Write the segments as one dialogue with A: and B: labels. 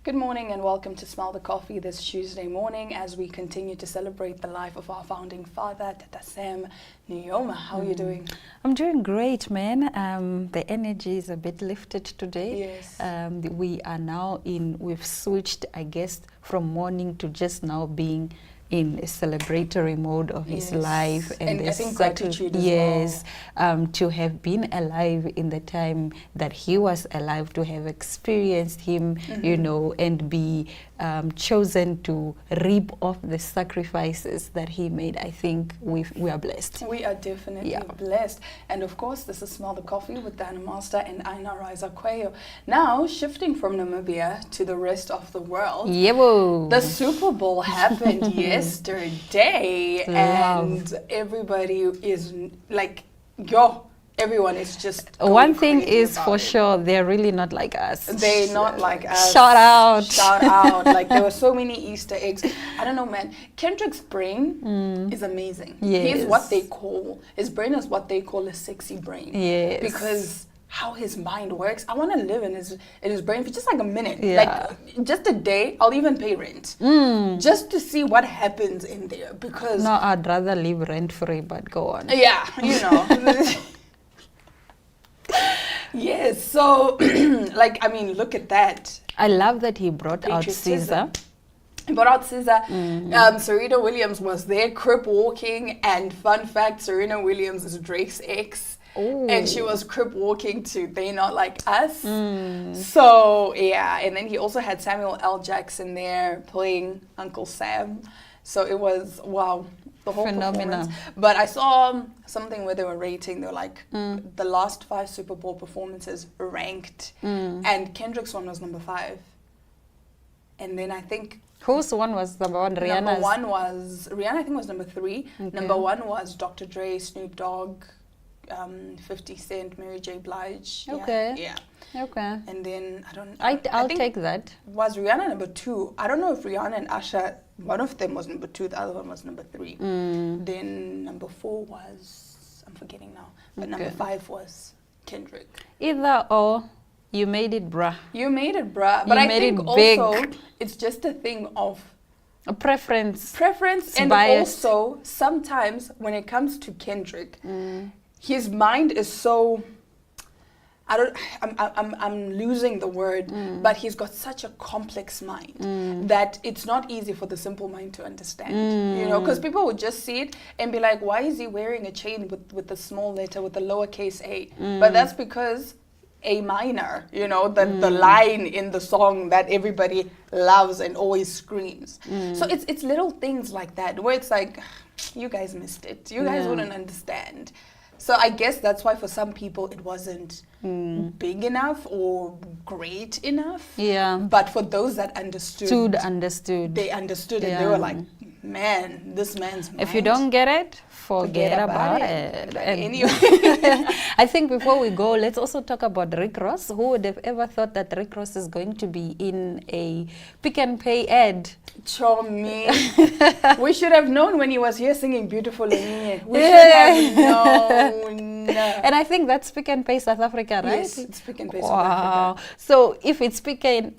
A: Good morning and welcome to Smell the Coffee this Tuesday morning as we continue to celebrate the life of our founding father, Tata Sam Nujoma. How are you doing?
B: I'm doing great, man. The energy is a bit lifted today.
A: Yes.
B: We've switched, I guess, from morning to just now being in a celebratory mode of his life.
A: And I think gratitude as
B: well. To have been alive in the time that he was alive, to have experienced him, and be chosen to reap off the sacrifices that he made. I think we are blessed.
A: We are definitely blessed. And of course, this is Smell the Coffee with Dana Master and Aina Raisa Kweyo. Now, shifting from Namibia to the rest of the world, the Super Bowl happened yesterday, and everybody is like, everyone is just
B: one thing is for sure, they're really not like us.
A: They're not like us.
B: Shout out.
A: Like, there were so many Easter eggs. I don't know, man. Kendrick's brain is amazing.
B: Yes.
A: His brain is what they call a sexy brain.
B: Yes.
A: Because how his mind works, I want to live in his brain for just like a minute.
B: Yeah.
A: Like, just a day, I'll even pay rent. Just to see what happens in there. Because
B: no, I'd rather live rent-free, but go on.
A: Yeah, Yes, so, look at that.
B: I love that he brought out Caesar.
A: He brought out Caesar. Serena Williams was there, crip walking, and fun fact, Serena Williams is Drake's ex.
B: Ooh.
A: And she was crip walking to They Not Like Us. So, yeah, and then he also had Samuel L. Jackson there playing Uncle Sam. So it was, wow. The whole performance. But I saw something where they were rating. They were like, the last 5 Super Bowl performances ranked, and Kendrick's one was number 5. And then I think
B: whose one was number 1? Rihanna's.
A: Number 1 was Rihanna. I think was number 3.
B: Okay.
A: Number 1 was Dr. Dre, Snoop Dogg, 50 Cent, Mary J. Blige.
B: Okay.
A: Yeah.
B: Okay.
A: And then
B: I'll take that.
A: Was Rihanna number 2? I don't know if Rihanna and Usher, one of them was number 2, the other one was number 3. Then number 4 was, I'm forgetting now, but number 5 was Kendrick.
B: Either or, you made it, bruh.
A: You made it, bruh. But I think also it's just a thing of
B: a preference
A: and
B: biased.
A: Also sometimes when it comes to Kendrick, his mind is so, I'm losing the word, but he's got such a complex mind that it's not easy for the simple mind to understand, because people would just see it and be like, why is he wearing a chain with the small letter, with the lowercase a? But that's because A minor, the line in the song that everybody loves and always screams. So it's little things like that where it's like, you guys missed it. You guys wouldn't understand. So I guess that's why for some people it wasn't big enough or great enough.
B: Yeah.
A: But for those that understood. They understood it. They were like, man, this man's mind.
B: If you don't get it, forget about it.
A: But anyway.
B: I think before we go, let's also talk about Rick Ross. Who would have ever thought that Rick Ross is going to be in a Pick n Pay ad?
A: Chomi. We should have known when he was here singing Beautiful Lenine. We should have known.
B: And I think that's Pick n Pay South Africa, right?
A: Yes, it's Pick n Pay South Africa.
B: So if it's Pick n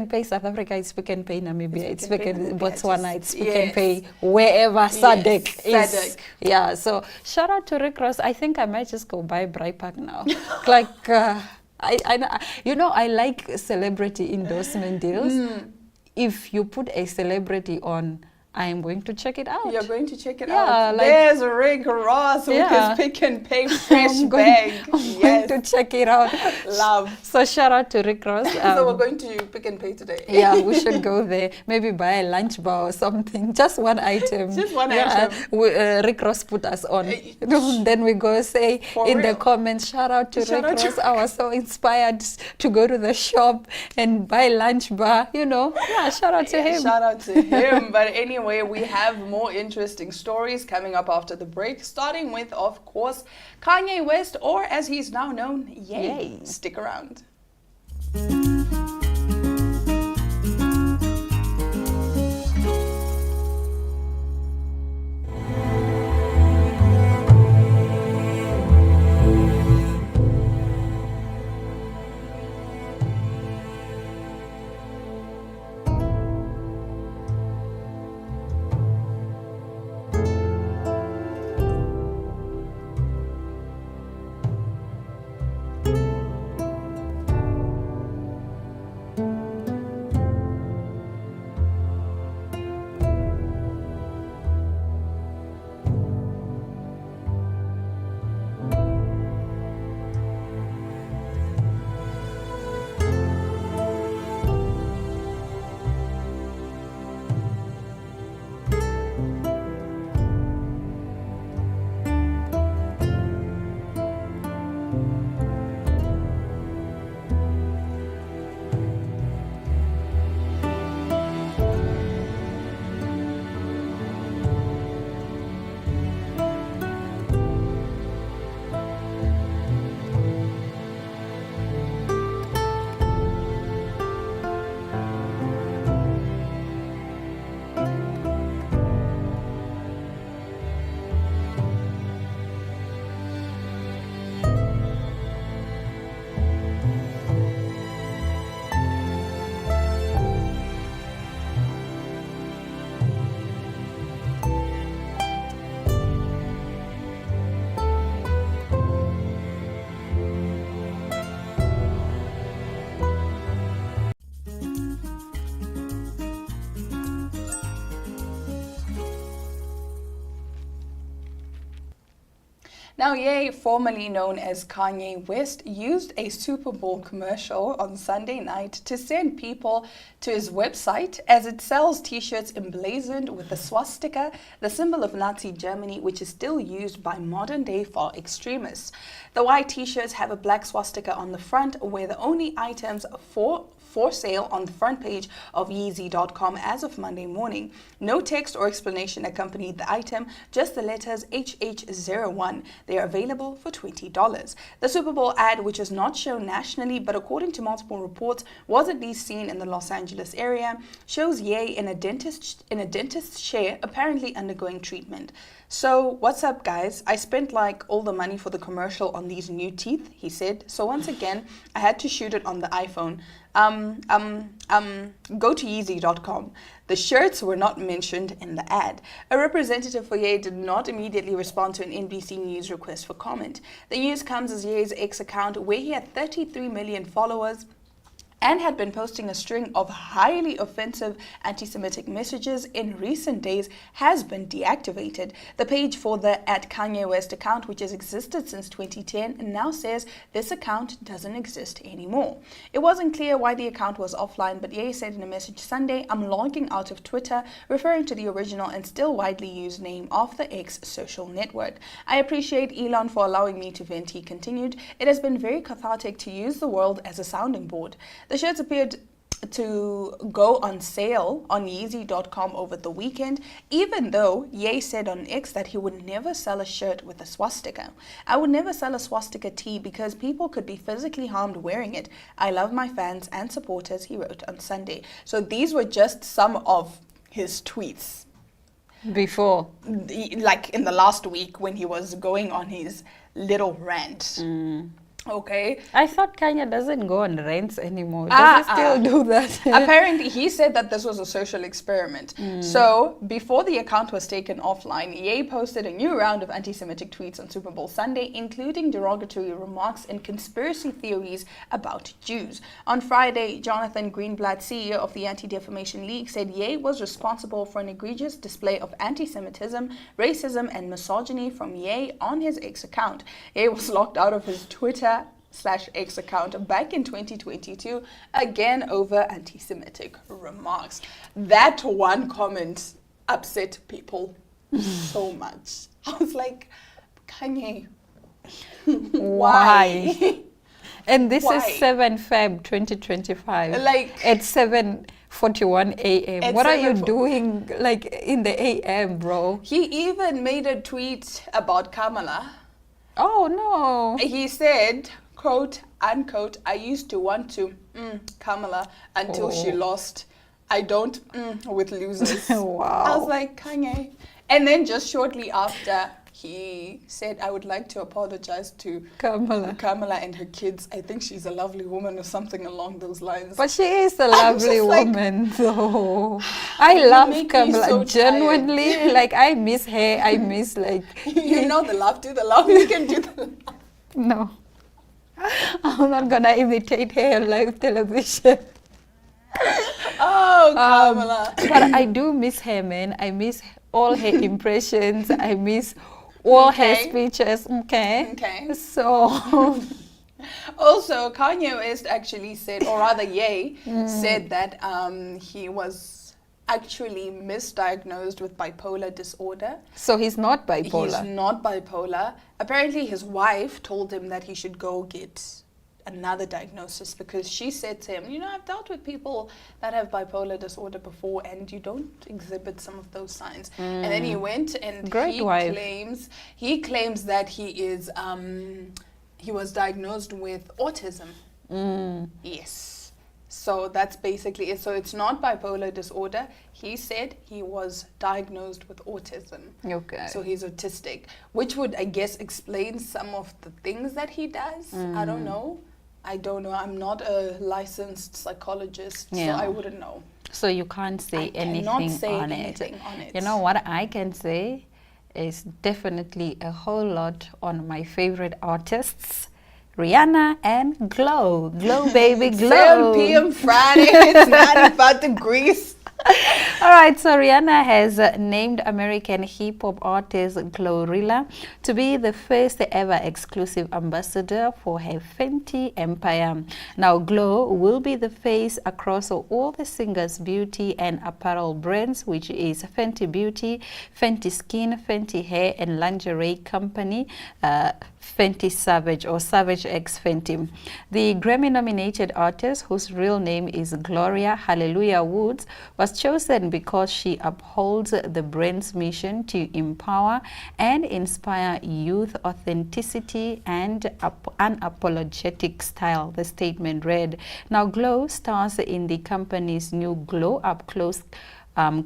B: Pay South Africa, it's Pick n Pay Namibia, it's Pick n Botswana, it's Pick n Pay wherever SADC is. Yeah, so shout out to Rick Ross. I think I might just go buy Bry Park now. I like celebrity endorsement deals. If you put a celebrity on, I am going to check it out.
A: You're going to check it out. There's Rick Ross with his Pick n Pay fresh bag.
B: I'm going to check it out.
A: Love.
B: So shout out to Rick Ross.
A: So we're going to Pick n Pay today.
B: Yeah, we should go there. Maybe buy a lunch bar or something. Just one item.
A: Just one item.
B: Rick Ross put us on. Then we go say the comments, shout out to Rick Ross. I was so inspired to go to the shop and buy lunch bar. Yeah, shout out to him.
A: Shout out to him. But anyway, we have more interesting stories coming up after the break, starting with, of course, Kanye West, or as he's now known, Ye. Stick around. Now, Ye, formerly known as Kanye West, used a Super Bowl commercial on Sunday night to send people to his website as it sells t-shirts emblazoned with the swastika, the symbol of Nazi Germany, which is still used by modern-day far extremists. The white t-shirts have a black swastika on the front, where the only items for sale on the front page of Yeezy.com as of Monday morning. No text or explanation accompanied the item, just the letters HH01. They are available for $20. The Super Bowl ad, which is not shown nationally, but according to multiple reports, was at least seen in the Los Angeles area, shows Ye in a dentist's chair, apparently undergoing treatment. So, what's up, guys? I spent like all the money for the commercial on these new teeth, he said. So once again, I had to shoot it on the iPhone. Go to Yeezy.com. The shirts were not mentioned in the ad. A representative for Ye did not immediately respond to an NBC News request for comment. The news comes as Ye's X account, where he had 33 million followers, and had been posting a string of highly offensive anti-Semitic messages in recent days, has been deactivated. The page for the @Kanye West account, which has existed since 2010, now says this account doesn't exist anymore. It wasn't clear why the account was offline, but Ye said in a message Sunday, "I'm logging out of Twitter," referring to the original and still widely used name of the X social network. "I appreciate Elon for allowing me to vent," he continued. "It has been very cathartic to use the world as a sounding board." The shirts appeared to go on sale on Yeezy.com over the weekend, even though Ye said on X that he would never sell a shirt with a swastika. "I would never sell a swastika tee because people could be physically harmed wearing it. I love my fans and supporters," he wrote on Sunday. So these were just some of his tweets.
B: Before.
A: Like in the last week when he was going on his little rant. Okay.
B: I thought Kanye doesn't go on rants anymore. Does he still do that?
A: Apparently, he said that this was a social experiment. So, before the account was taken offline, Ye posted a new round of anti-Semitic tweets on Super Bowl Sunday, including derogatory remarks and conspiracy theories about Jews. On Friday, Jonathan Greenblatt, CEO of the Anti-Defamation League, said Ye was responsible for an egregious display of anti-Semitism, racism, and misogyny from Ye on his X account. Ye was locked out of his Twitter/X account back in 2022, again over anti-Semitic remarks. That one comment upset people so much. I was like, Kanye, why?
B: And this
A: Why?
B: is 7 Feb 2025.
A: Like
B: at 7:41 a.m.
A: At
B: What are you
A: 7:40
B: doing like in the a.m., bro?
A: He even made a tweet about Kamala.
B: Oh, no.
A: He said, quote, unquote, "I used to want to Kamala until she lost. I don't with losers."
B: Wow.
A: I was like, Kanye. And then just shortly after, he said, "I would like to apologize to Kamala and her kids. I think she's a lovely woman," or something along those lines.
B: But she is a lovely woman, though. I love Kamala,
A: so
B: genuinely. Like, I miss her. I miss, like...
A: You know the love, do the love. You can do the love.
B: No. I'm not gonna imitate her on live television.
A: Oh, Kamala.
B: But I do miss her, man. I miss all her impressions. I miss all her speeches. Okay. So...
A: Also, Kanye West actually said, or rather Ye said that he was actually misdiagnosed with bipolar disorder.
B: So he's not bipolar?
A: He's not bipolar. Apparently his wife told him that he should go get another diagnosis because she said to him, "You know, I've dealt with people that have bipolar disorder before and you don't exhibit some of those signs." And then he went and he claims that he is he was diagnosed with autism. Yes. So that's basically it. So it's not bipolar disorder. He said he was diagnosed with autism.
B: Okay.
A: So he's autistic, which would, I guess, explain some of the things that he does. I don't know. I'm not a licensed psychologist, so I wouldn't know.
B: So you can't say anything on it. You know what I can say is definitely a whole lot on my favorite artists, Rihanna and Glow. Glow, baby, glow.
A: 7 p.m. Friday, it's 95 degrees.
B: All right, so Rihanna has named American hip hop artist Glorilla to be the first ever exclusive ambassador for her Fenty empire. Now, Glow will be the face across all the singer's beauty and apparel brands, which is Fenty Beauty, Fenty Skin, Fenty Hair, and lingerie company Fenty Savage or Savage X Fenty. The Grammy-nominated artist, whose real name is Gloria Hallelujah Woods, was chosen because she upholds the brand's mission to empower and inspire youth, authenticity, and unapologetic style, the statement read. Now, Glow stars in the company's new Glow Up Close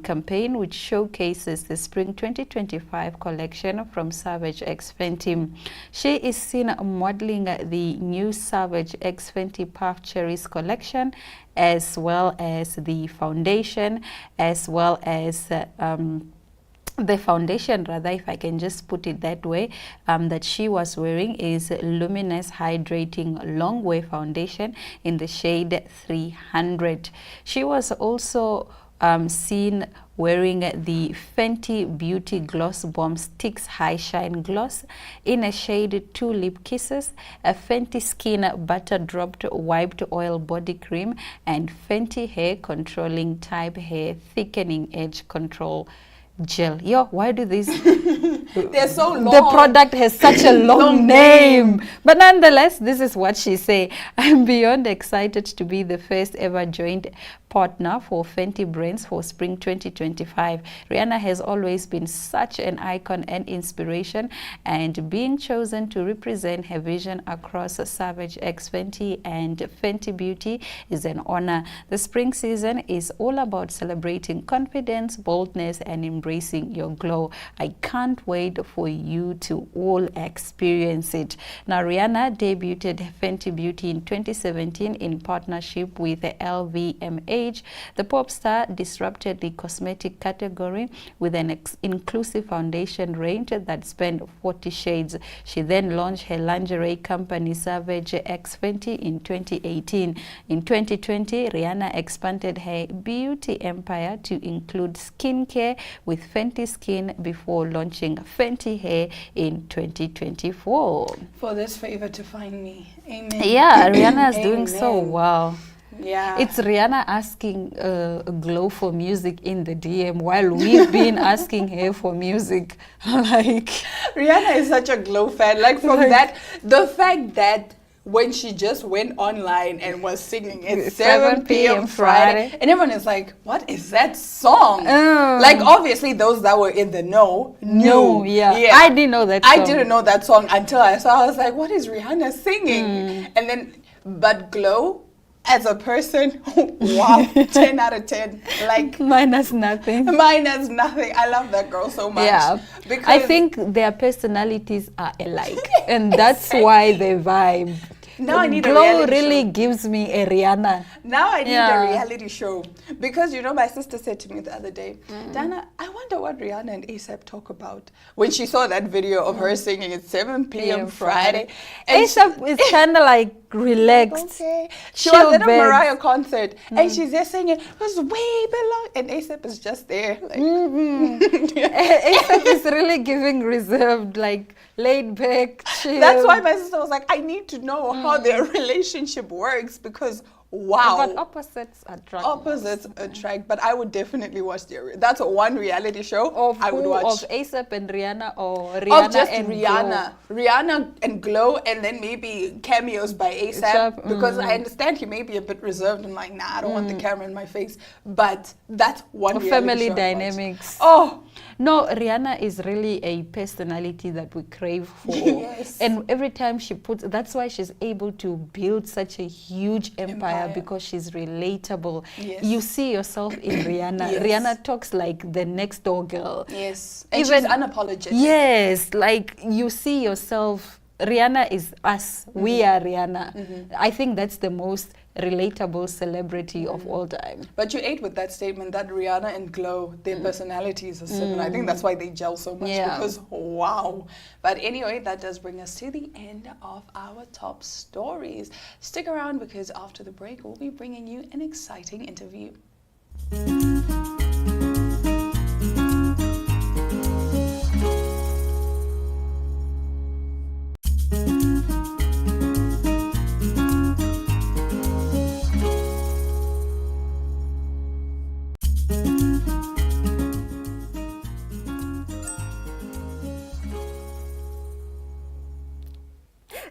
B: campaign, which showcases the Spring 2025 collection from Savage X Fenty. She is seen modeling the new Savage X Fenty Puff Cherries collection, as well as the foundation, as well as the foundation, rather, if I can just put it that way, that she was wearing is Luminous Hydrating Longwear Foundation in the shade 300. She was also seen wearing the Fenty Beauty Gloss Bomb Sticks High Shine Gloss in a shade Tulip Kisses, a Fenty Skin Butter Dropped Wiped Oil Body Cream, and Fenty Hair Controlling Type Hair Thickening Edge Control Gel. Yo, why do these
A: they're so long?
B: The product has such a long name. But nonetheless, this is what she say. I'm beyond excited to be the first ever joint partner for Fenty brands for Spring 2025. Rihanna has always been such an icon and inspiration, and being chosen to represent her vision across Savage X Fenty and Fenty Beauty is an honor. The spring season is all about celebrating confidence, boldness, and embracing your glow. I can't wait for you to all experience it. Now, Rihanna debuted Fenty Beauty in 2017 in partnership with LVMH. The pop star disrupted the cosmetic category with an inclusive foundation range that spanned 40 shades. She then launched her lingerie company Savage X Fenty in 2018. In 2020, Rihanna expanded her beauty empire to include skincare with Fenty Skin before launching Fenty Hair in 2024.
A: For this favor to find me. Amen.
B: Yeah, Rihanna is doing so well.
A: Yeah.
B: It's Rihanna asking Glow for music in the DM while we've been asking her for music. Like,
A: Rihanna is such a Glow fan. Like, from that, the fact that when she just went online and was singing it's 7 p.m. Friday, and everyone is like, what is that song? Like, obviously those that were in the know knew.
B: Yeah. I didn't know that song.
A: I didn't know that song until I saw. I was like, what is Rihanna singing? And then, but Glow as a person, wow, 10 out of 10. Like,
B: minus nothing.
A: Minus nothing. I love that girl so much.
B: Yeah, because I think their personalities are alike, and that's why they vibe.
A: Now I need
B: Glow
A: a reality
B: really
A: show.
B: Gives me a Rihanna.
A: Now I need a reality show. Because, you know, my sister said to me the other day, Dana, I wonder what Rihanna and A$AP talk about. When she saw that video of her singing at 7 p.m. Friday.
B: A$AP is kind of like relaxed.
A: Okay. She was at a Mariah concert and she's there singing, it was way below. And A$AP is just there. Like,
B: A$AP is really giving reserved, like laid back, chill.
A: That's why my sister was like, I need to know how their relationship works because wow.
B: But opposites attract.
A: Opposites attract, but I would definitely watch their. That's one reality show I would watch.
B: Of A$AP and Rihanna, or Rihanna
A: of just
B: and
A: Rihanna.
B: Glow.
A: Rihanna and Glow, and then maybe cameos by A$AP because I understand he may be a bit reserved and like, nah, I don't want the camera in my face. But that's one reality
B: family
A: show
B: dynamics.
A: Oh.
B: No, Rihanna is really a personality that we crave for.
A: Yes.
B: And every time she puts, that's why she's able to build such a huge empire. Because she's relatable.
A: Yes.
B: You see yourself in Rihanna.
A: Yes.
B: Rihanna talks like the next door girl.
A: Yes. And she's unapologetic.
B: Yes, like you see yourself. Rihanna is us. We are Rihanna. I think that's the most relatable celebrity of all time.
A: But you ate with that statement that Rihanna and Glow, their personalities are similar. I think that's why they gel so much because wow. But anyway, that does bring us to the end of our top stories. Stick around because after the break, we'll be bringing you an exciting interview.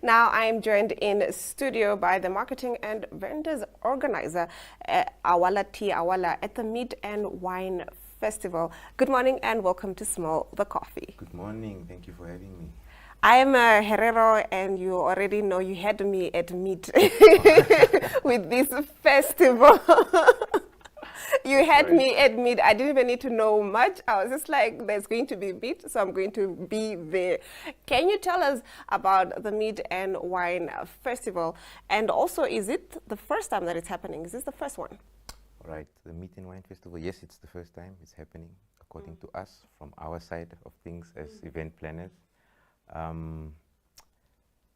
C: Now I am joined in studio by the marketing and vendors organizer, Awala Tea Awala, at the Meat and Wine Festival. Good morning and welcome to Small the Coffee.
D: Good morning. Thank you for having me.
C: I am a Herero, and you already know you had me at meat with this festival. You had me at meat. I didn't even need to know much. I was just like, there's going to be meat, so I'm going to be there. Can you tell us about the Meat and Wine Festival? And also, is it the first time that it's happening? Is this the first one?
D: All right, the Meat and Wine Festival, yes, it's the first time it's happening, according to us, from our side of things as event planners.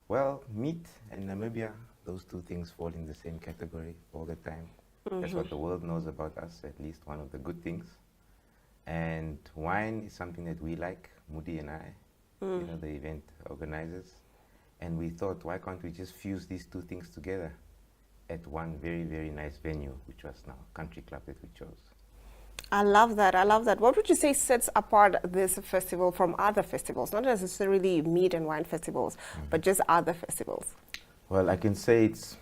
D: Well, meat and Namibia, those two things fall in the same category all the time. That's what the world knows about us, at least one of the good things. And wine is something that we like, Moody and I, you know, the event organizers. And we thought, why can't we just fuse these two things together at one very, very nice venue, which was now Country Club that we chose.
C: I love that. I love that. What would you say sets apart this festival from other festivals? Not necessarily meat and wine festivals, but just other festivals.
D: Well, I can say it's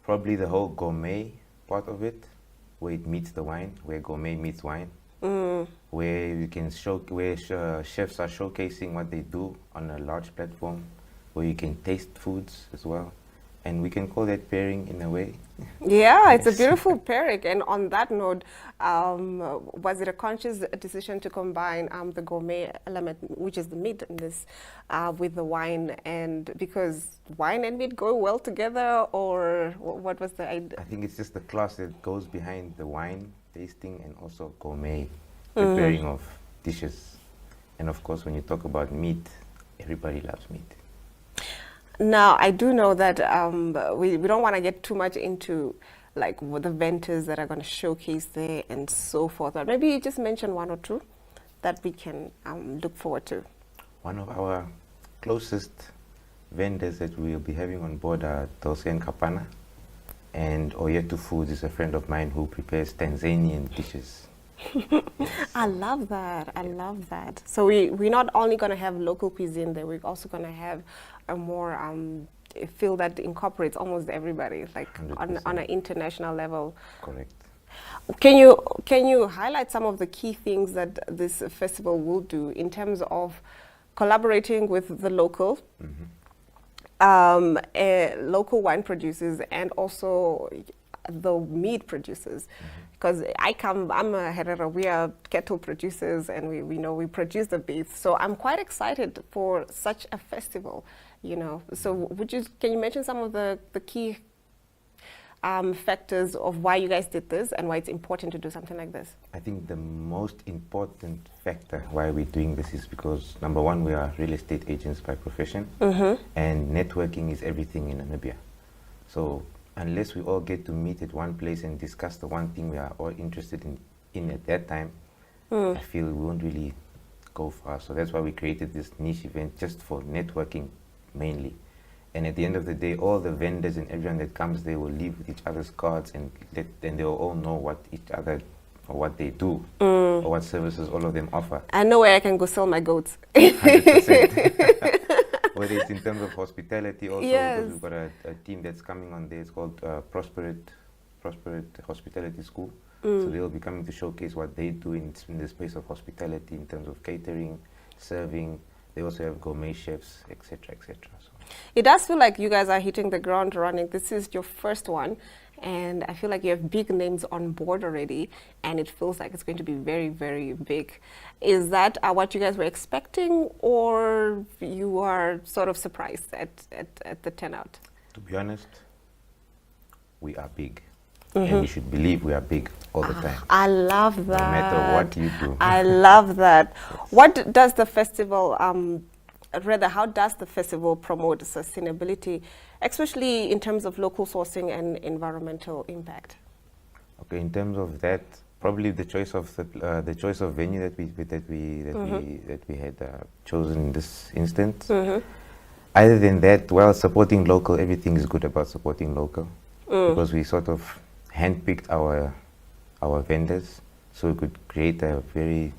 D: probably the whole gourmet part of it, where it meets the wine, where gourmet meets wine, where you can show, where chefs are showcasing what they do on a large platform, where you can taste foods as well. And we can call that pairing in a way.
C: Yeah, it's a beautiful pairing. And on that note, was it a conscious decision to combine the gourmet element, which is the meat in this, with the wine? And because wine and meat go well together, or what was the idea?
D: I think it's just the class that goes behind the wine tasting and also gourmet preparing of dishes. And of course, when you talk about meat, everybody loves meat.
C: Now, I do know that we don't want to get too much into like what the vendors that are going to showcase there and so forth. But maybe you just mention one or two that we can look forward to.
D: One of our closest vendors that we'll be having on board are Dulce and Kapana. And Oyetu Foods is a friend of mine who prepares Tanzanian dishes.
C: I love that. I love that. So we're not only going to have local cuisine there, we're also going to have a more a feel that incorporates almost everybody, like on an international level.
D: Correct.
C: Can you highlight some of the key things that this festival will do in terms of collaborating with the local local wine producers and also the meat producers? Because I'm a Herero, we are cattle producers, and we know we produce the beef. So I'm quite excited for such a festival, you know. So can you mention some of the key factors of why you guys did this and why it's important to do something like this?
D: I think the most important factor why we're doing this is because, number one, we are real estate agents by profession, and networking is everything in Namibia. So unless we all get to meet at one place and discuss the one thing we are all interested in at that time, I feel we won't really go far. So that's why we created this niche event just for networking mainly. And at the end of the day, all the vendors and everyone that comes there will leave with each other's cards, and then they'll all know what each other, or what they do, or what services all of them offer.
C: I know where I can go sell my goats.
D: 100%. Whether it's in terms of hospitality also, because we've got a team that's coming on there. It's called Prosperate Hospitality School. So they'll be coming to showcase what they do in the space of hospitality in terms of catering, serving. They also have gourmet chefs, etc., etc. So
C: it does feel like you guys are hitting the ground running. This is your first one, and I feel like you have big names on board already, and it feels like it's going to be very, very big. Is that what you guys were expecting, or you are sort of surprised at the turnout?
D: To be honest, we are big. And we should believe we are big all the time.
C: I love that.
D: No matter what you do.
C: I love that. What does the festival, how does the festival promote sustainability, especially in terms of local sourcing and environmental impact?
D: Okay, in terms of that, probably the choice of venue that we had chosen in this instance. Other than that, well, supporting local, everything is good about supporting local, because we sort of handpicked our vendors, so we could create a very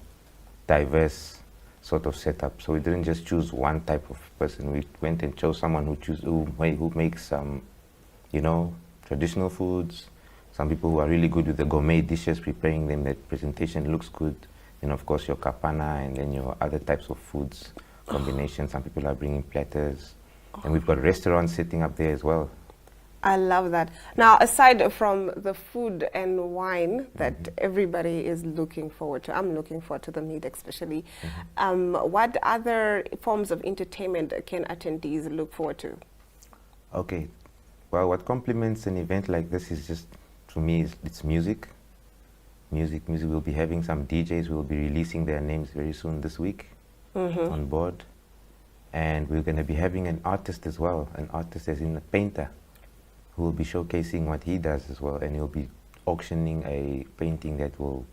D: diverse sort of setup. So we didn't just choose one type of person. We went and chose someone who makes you know, traditional foods. Some people who are really good with the gourmet dishes, preparing them, that presentation looks good. And of course your kapana and then your other types of foods combination. Some people are bringing platters. And we've got restaurants sitting up there as well.
C: I love that. Now, aside from the food and wine that everybody is looking forward to, I'm looking forward to the meat especially, what other forms of entertainment can attendees look forward to?
D: Okay, well, what complements an event like this is just, to me, it's music. Music. We'll be having some DJs. We'll be releasing their names very soon this week on board. And we're going to be having an artist as well, an artist as in a painter, who will be showcasing what he does as well, and he'll be auctioning a painting that will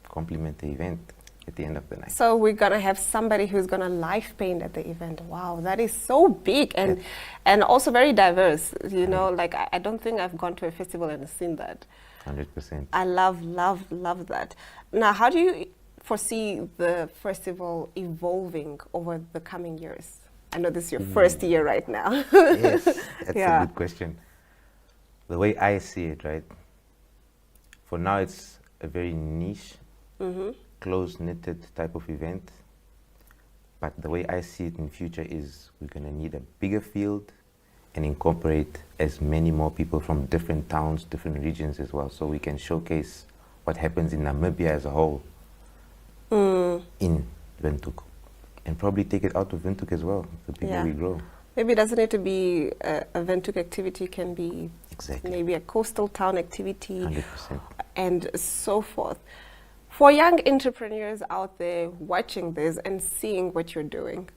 D: complement the event at the end of the night.
C: So we're gonna have somebody who's gonna live paint at the event. Wow, that is so big and also very diverse. You know, like I don't think I've gone to a festival and seen that.
D: 100%.
C: I love that. Now, how do you foresee the festival evolving over the coming years? I know this is your first year right now.
D: Yes, that's a good question. The way I see it, right? For now, it's a very niche, close-knitted type of event. But the way I see it in future is we're going to need a bigger field and incorporate as many more people from different towns, different regions as well, so we can showcase what happens in Namibia as a whole in Windhoek. And probably take it out of Windhoek as well, the bigger we grow.
C: Maybe it doesn't need to be a Windhoek activity, can be maybe a coastal town activity
D: 100%.
C: and so forth. For young entrepreneurs out there watching this and seeing what you're doing,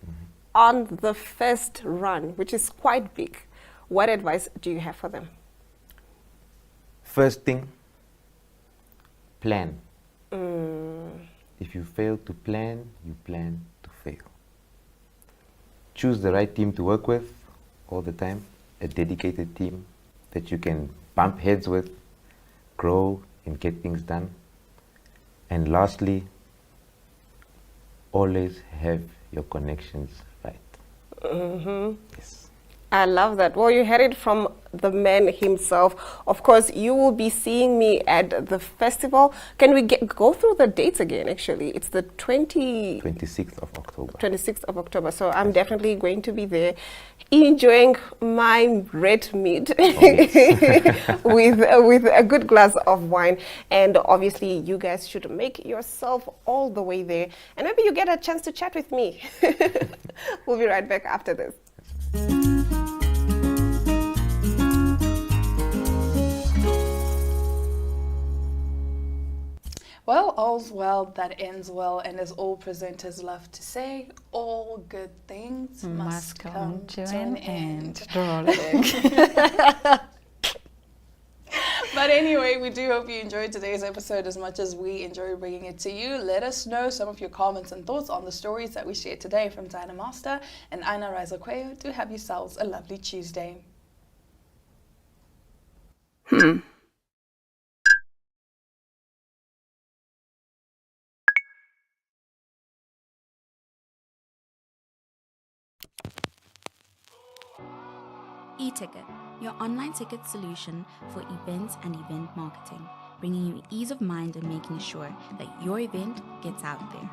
C: on the first run, which is quite big, what advice do you have for them?
D: First thing, plan. If you fail to plan, you plan to fail. Choose the right team to work with all the time, a dedicated team that you can bump heads with, grow and get things done. And lastly, always have your connections right. Yes.
C: I love that. Well, you heard it from the man himself. Of course, you will be seeing me at the festival. Can we go through the dates again, actually? It's the
D: 26th of October.
C: 26th of October. So I'm definitely going to be there enjoying my red meat with a good glass of wine. And obviously, you guys should make yourself all the way there. And maybe you get a chance to chat with me. We'll be right back after this.
A: Well, all's well that ends well, and as all presenters love to say, all good things must come to an end. But anyway, we do hope you enjoyed today's episode as much as we enjoy bringing it to you. Let us know some of your comments and thoughts on the stories that we shared today from Diana Master and Aina Raiza-Kweyo. Do have yourselves a lovely Tuesday.
E: eTicket, your online ticket solution for events and event marketing, bringing you ease of mind and making sure that your event gets out there.